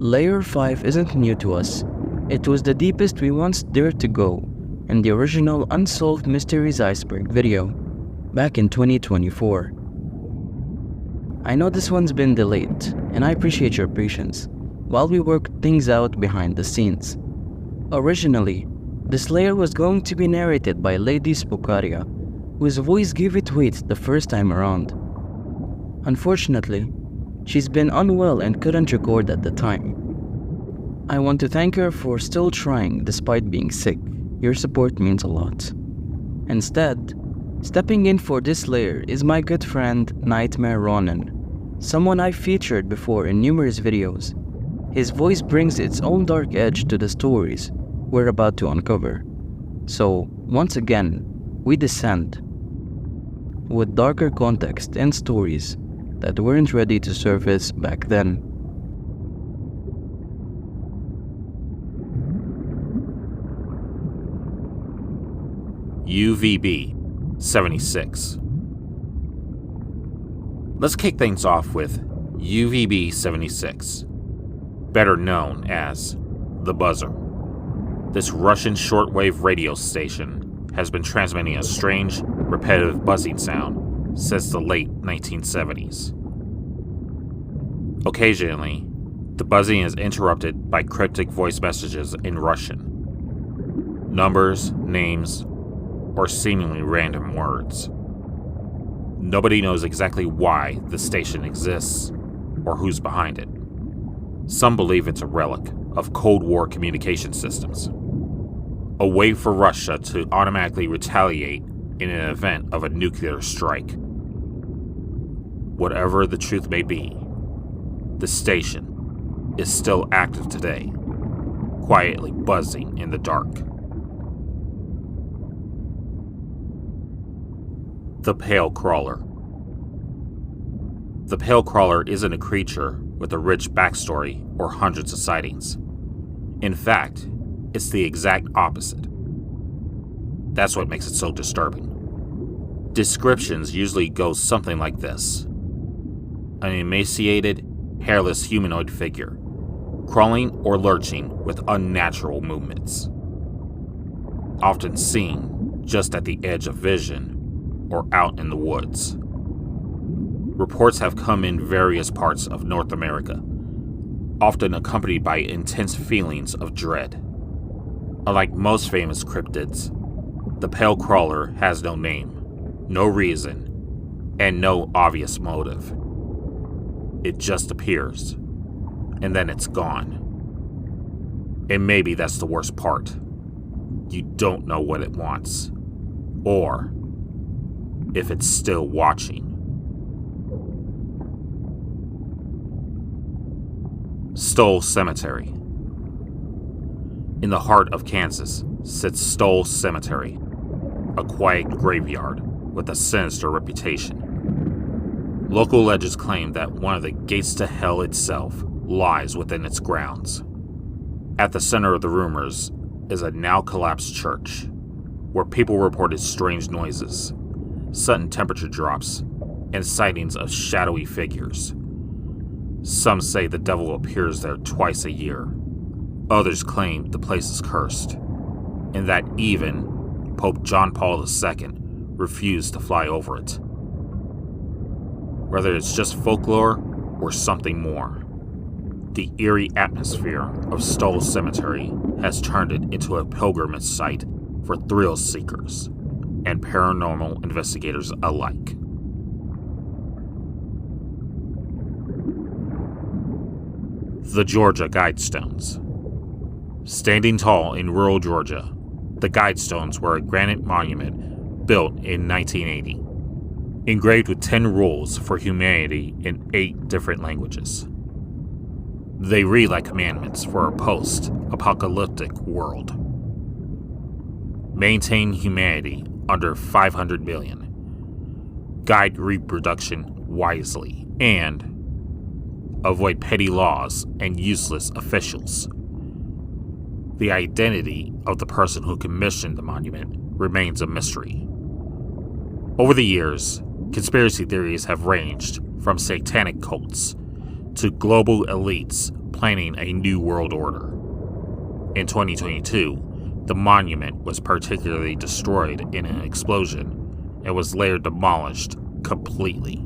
Layer 5 isn't new to us. It was the deepest we once dared to go in the original Unsolved Mysteries Iceberg video back in 2024. I know this one's been delayed, and I appreciate your patience while we work things out behind the scenes. Originally, this layer was going to be narrated by Lady Spookaria, whose voice gave it weight the first time around. Unfortunately, she's been unwell and couldn't record at the time. I want to thank her for still trying despite being sick. Your support means a lot. Instead, stepping in for this layer is my good friend Nightmare Ronin, someone I've featured before in numerous videos. His voice brings its own dark edge to the stories we're about to uncover. So, once again, we descend with darker context and stories that weren't ready to surface back then. UVB 76. Let's kick things off with UVB 76, better known as the Buzzer. This Russian shortwave radio station has been transmitting a strange, repetitive buzzing sound since the late 1970s. Occasionally, the buzzing is interrupted by cryptic voice messages in Russian. Numbers, names, or seemingly random words. Nobody knows exactly why the station exists or who's behind it. Some believe it's a relic of Cold War communication systems, a way for Russia to automatically retaliate in an event of a nuclear strike. Whatever the truth may be, the station is still active today, quietly buzzing in the dark. The Pale Crawler. The Pale Crawler isn't a creature with a rich backstory or hundreds of sightings. In fact, it's the exact opposite. That's what makes it so disturbing. Descriptions usually go something like this: an emaciated, hairless humanoid figure, crawling or lurching with unnatural movements, often seen just at the edge of vision or out in the woods. Reports have come in various parts of North America, often accompanied by intense feelings of dread. Unlike most famous cryptids, the Pale Crawler has no name, no reason, and no obvious motive. It just appears, and then it's gone. And maybe that's the worst part. You don't know what it wants, or if it's still watching. Stoll Cemetery. In the heart of Kansas sits Stoll Cemetery, a quiet graveyard with a sinister reputation. Local legends claim that one of the gates to hell itself lies within its grounds. At the center of the rumors is a now collapsed church, where people reported strange noises, sudden temperature drops, and sightings of shadowy figures. Some say the devil appears there twice a year. Others claim the place is cursed, and that even Pope John Paul II refused to fly over it. Whether it's just folklore or something more, the eerie atmosphere of Stoll Cemetery has turned it into a pilgrimage site for thrill seekers and paranormal investigators alike. The Georgia Guidestones. Standing tall in rural Georgia, the Guidestones were a granite monument built in 1980, engraved with 10 rules for humanity in 8 different languages. They read like commandments for a post-apocalyptic world. Maintain humanity under 500 million. Guide reproduction wisely, and avoid petty laws and useless officials. The identity of the person who commissioned the monument remains a mystery. Over the years, conspiracy theories have ranged from satanic cults to global elites planning a new world order. In 2022, the monument was particularly destroyed in an explosion and was later demolished completely.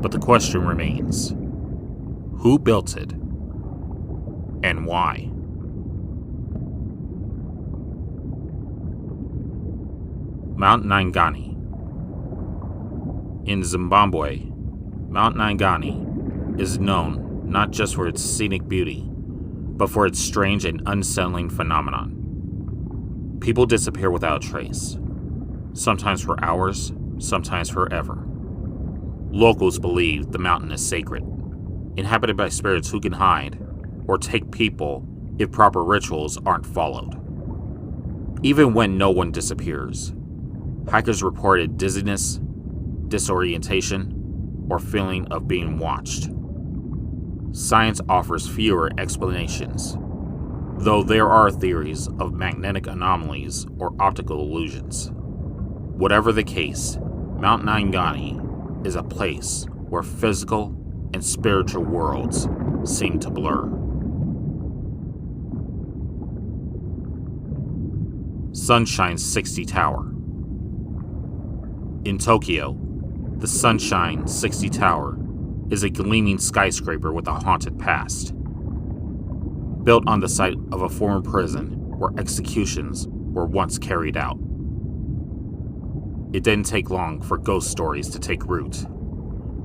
But the question remains, who built it and why? Mount Nyangani. In Zimbabwe, Mount Nyangani is known not just for its scenic beauty, but for its strange and unsettling phenomenon. People disappear without a trace, sometimes for hours, sometimes forever. Locals believe the mountain is sacred, inhabited by spirits who can hide or take people if proper rituals aren't followed. Even when no one disappears, hikers reported dizziness, disorientation, or feeling of being watched. Science offers fewer explanations, though there are theories of magnetic anomalies or optical illusions. Whatever the case, Mount Nyangani is a place where physical and spiritual worlds seem to blur. Sunshine 60 Tower. In Tokyo, the Sunshine 60 Tower is a gleaming skyscraper with a haunted past. Built on the site of a former prison where executions were once carried out. It didn't take long for ghost stories to take root.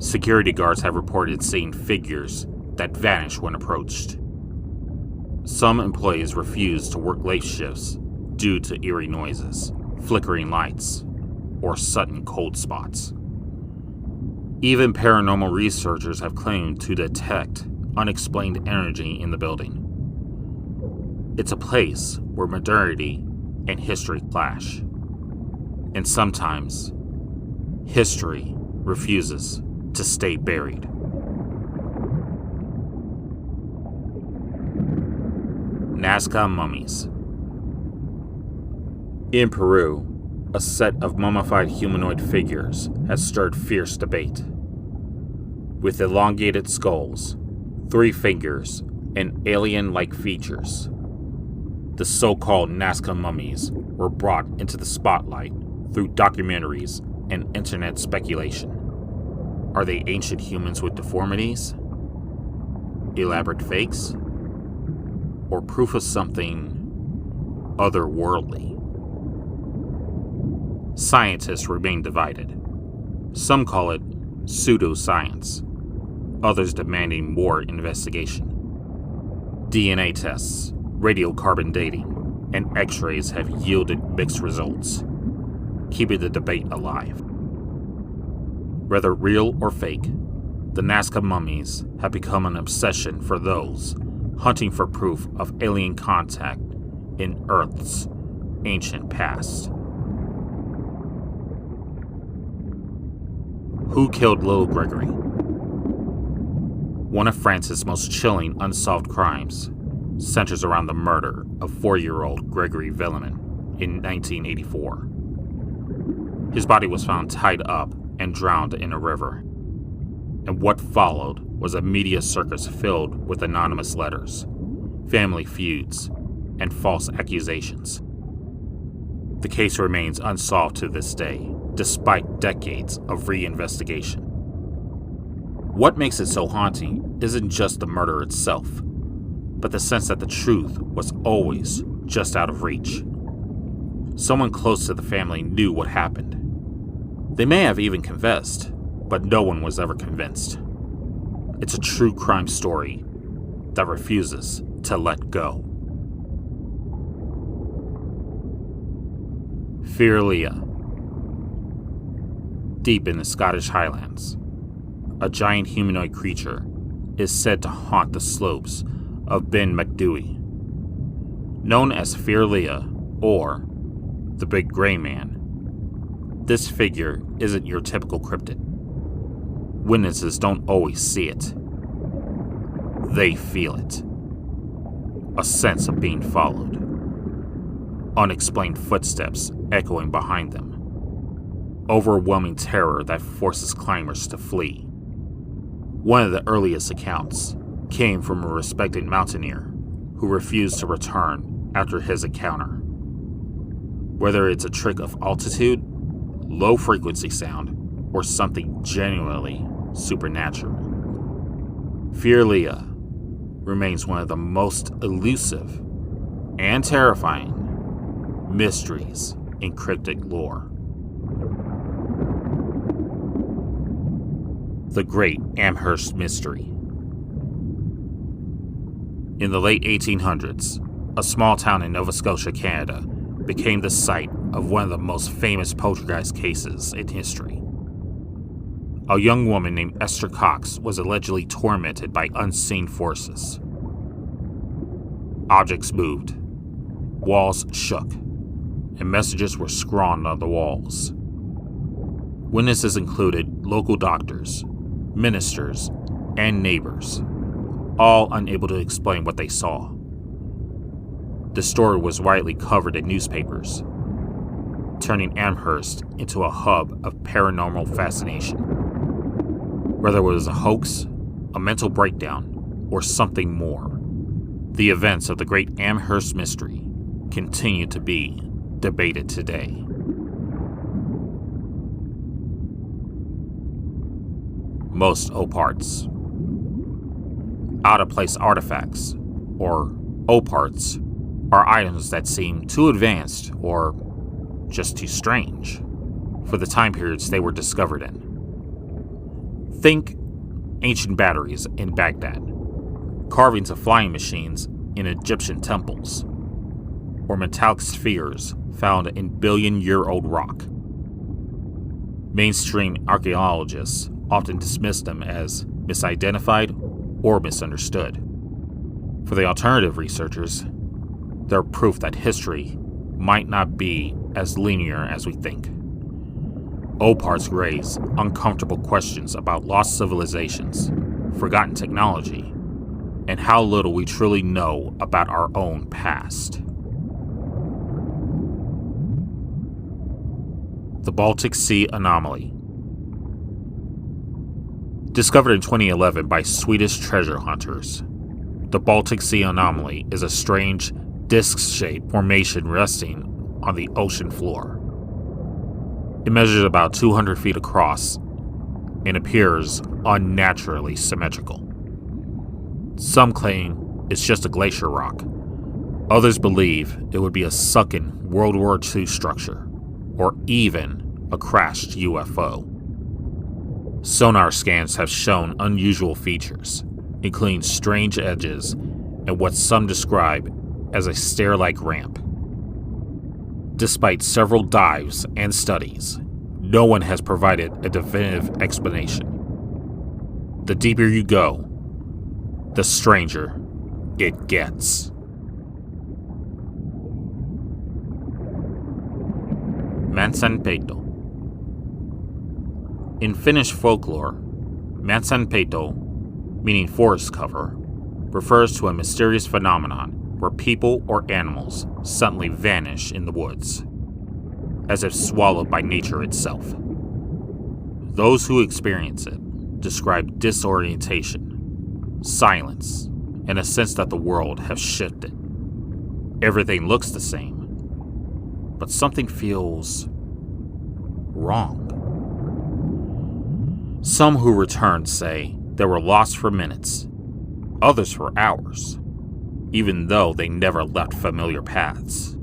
Security guards have reported seeing figures that vanish when approached. Some employees refuse to work late shifts due to eerie noises, flickering lights, or sudden cold spots. Even paranormal researchers have claimed to detect unexplained energy in the building. It's a place where modernity and history clash. And sometimes, history refuses to stay buried. Nazca Mummies. In Peru, a set of mummified humanoid figures has stirred fierce debate. With elongated skulls, 3 fingers, and alien-like features, the so-called Nazca mummies were brought into the spotlight through documentaries and internet speculation. Are they ancient humans with deformities? Elaborate fakes? Or proof of something otherworldly? Scientists remain divided. Some call it pseudoscience, others demanding more investigation. DNA tests, radiocarbon dating, and X-rays have yielded mixed results, keeping the debate alive. Whether real or fake, the Nazca mummies have become an obsession for those hunting for proof of alien contact in Earth's ancient past. Who killed little Gregory? One of France's most chilling unsolved crimes centers around the murder of 4-year-old Gregory Villemin in 1984. His body was found tied up and drowned in a river, and what followed was a media circus filled with anonymous letters, family feuds, and false accusations. The case remains unsolved to this day, despite decades of reinvestigation. What makes it so haunting isn't just the murder itself, but the sense that the truth was always just out of reach. Someone close to the family knew what happened. They may have even confessed, but no one was ever convinced. It's a true crime story that refuses to let go. Fearlia. Deep in the Scottish Highlands, a giant humanoid creature is said to haunt the slopes of Ben Macdui. Known as Fearlia, or the Big Grey Man, this figure isn't your typical cryptid. Witnesses don't always see it. They feel it. A sense of being followed. Unexplained footsteps echoing behind them. Overwhelming terror that forces climbers to flee. One of the earliest accounts came from a respected mountaineer who refused to return after his encounter. Whether it's a trick of altitude, low frequency sound, or something genuinely supernatural, Fearlia remains one of the most elusive and terrifying mysteries in cryptic lore. The Great Amherst Mystery. In the late 1800s, a small town in Nova Scotia, Canada, became the site of one of the most famous poltergeist cases in history. A young woman named Esther Cox was allegedly tormented by unseen forces. Objects moved, walls shook, and messages were scrawled on the walls. Witnesses included local doctors, ministers, and neighbors, all unable to explain what they saw. The story was widely covered in newspapers, turning Amherst into a hub of paranormal fascination. Whether it was a hoax, a mental breakdown, or something more, the events of the Great Amherst Mystery continue to be debated today. Most oparts. Out-of-place artifacts, or oparts, are items that seem too advanced or just too strange for the time periods they were discovered in. Think ancient batteries in Baghdad, carvings of flying machines in Egyptian temples, or metallic spheres found in billion-year-old rock. Mainstream archaeologists often dismiss them as misidentified or misunderstood. For the alternative researchers, they're proof that history might not be as linear as we think. Oparts raise uncomfortable questions about lost civilizations, forgotten technology, and how little we truly know about our own past. The Baltic Sea Anomaly. Discovered in 2011 by Swedish treasure hunters, the Baltic Sea Anomaly is a strange, disc-shaped formation resting on the ocean floor. It measures about 200 feet across and appears unnaturally symmetrical. Some claim it's just a glacier rock. Others believe it would be a sunken World War II structure, or even a crashed UFO. Sonar scans have shown unusual features, including strange edges and what some describe as a stair-like ramp. Despite several dives and studies, no one has provided a definitive explanation. The deeper you go, the stranger it gets. Mansanpeito. In Finnish folklore, Mansanpeito, meaning forest cover, refers to a mysterious phenomenon where people or animals suddenly vanish in the woods, as if swallowed by nature itself. Those who experience it describe disorientation, silence, and a sense that the world has shifted. Everything looks the same, but something feels wrong. Some who returned say they were lost for minutes, others for hours, even though they never left familiar paths.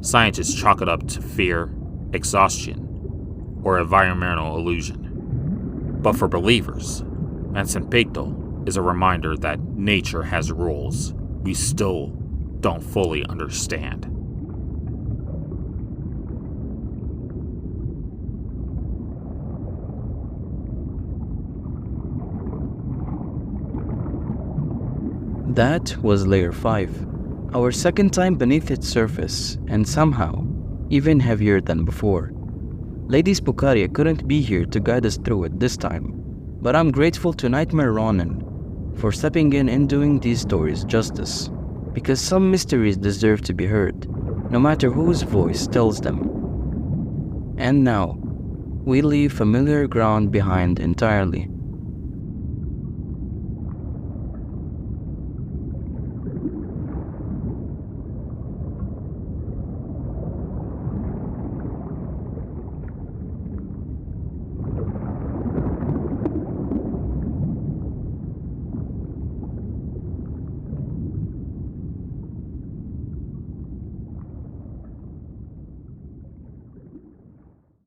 Scientists chalk it up to fear, exhaustion, or environmental illusion. But for believers, Mansanpeito is a reminder that nature has rules we still don't fully understand. That was Layer 5, our second time beneath its surface, and somehow, even heavier than before. Lady Spookaria couldn't be here to guide us through it this time, but I'm grateful to Nightmare Ronin for stepping in and doing these stories justice, because some mysteries deserve to be heard, no matter whose voice tells them. And now, we leave familiar ground behind entirely,